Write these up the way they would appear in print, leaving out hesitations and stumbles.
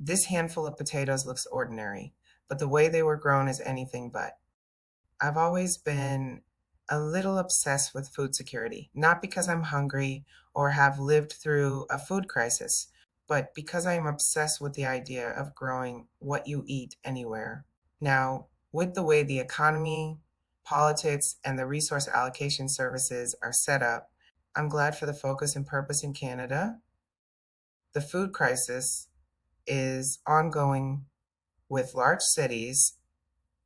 This handful of potatoes looks ordinary, but the way they were grown is anything but. I've always been a little obsessed with food security, not because I'm hungry or have lived through a food crisis, but because I am obsessed with the idea of growing what you eat anywhere. Now, with the way the economy, politics, and the resource allocation services are set up, I'm glad for the focus and purpose in Canada. The food crisis is ongoing with large cities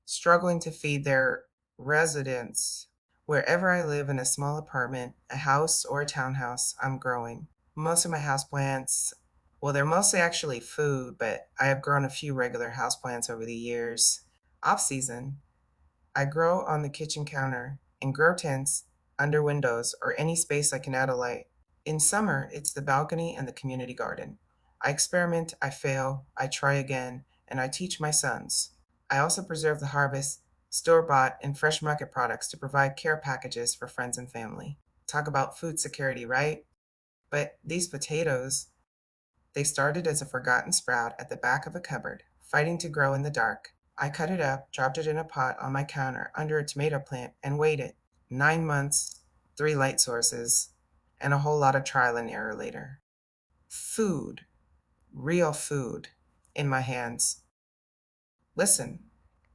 struggling to feed their residents. Wherever I live, in a small apartment, a house, or a townhouse, I'm growing. Most of my houseplants, well, they're mostly actually food, but I have grown a few regular houseplants over the years. Off season, I grow on the kitchen counter, in grow tents, under windows, or any space I can add a light. In summer, it's the balcony and the community garden. I experiment, I fail, I try again, and I teach my sons. I also preserve the harvest, store bought, and fresh market products to provide care packages for friends and family. Talk about food security, right? But these potatoes, they started as a forgotten sprout at the back of a cupboard, fighting to grow in the dark. I cut it up, dropped it in a pot on my counter under a tomato plant, and waited. 9 months, three light sources, and a whole lot of trial and error later. Food, real food, in my hands. Listen,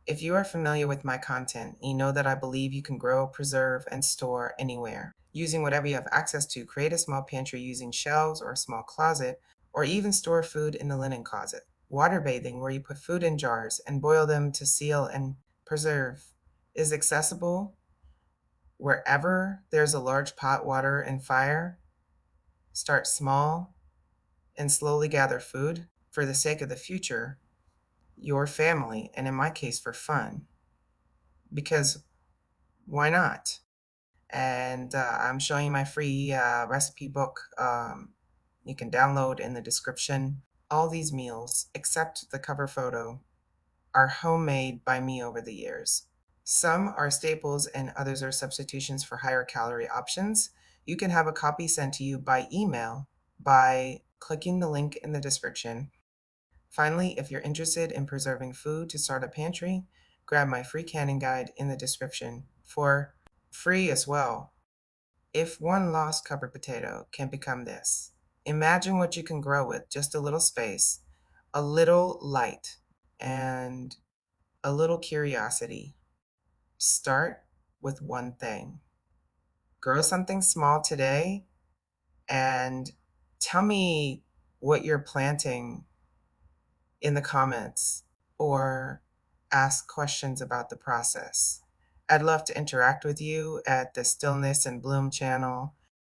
if you are familiar with my content, you know that I believe you can grow, preserve, and store anywhere. Using whatever you have access to, create a small pantry using shelves or a small closet, or even store food in the linen closet. Water bathing, where you put food in jars and boil them to seal and preserve, is accessible wherever there's a large pot, water, and fire. Start small and slowly gather food for the sake of the future, your family, and in my case, for fun. Because why not? And I'm showing you my free recipe book. You can download in the description. All these meals, except the cover photo, are homemade by me over the years. Some are staples and others are substitutions for higher calorie options. You can have a copy sent to you by email by clicking the link in the description. Finally, if you're interested in preserving food to start a pantry, grab my free canning guide in the description for free as well. If one lost cupboard potato can become this, imagine what you can grow with just a little space, a little light, and a little curiosity. Start with one thing. Grow something small today and tell me what you're planting in the comments or ask questions about the process. I'd love to interact with you at the Stillness and Bloom channel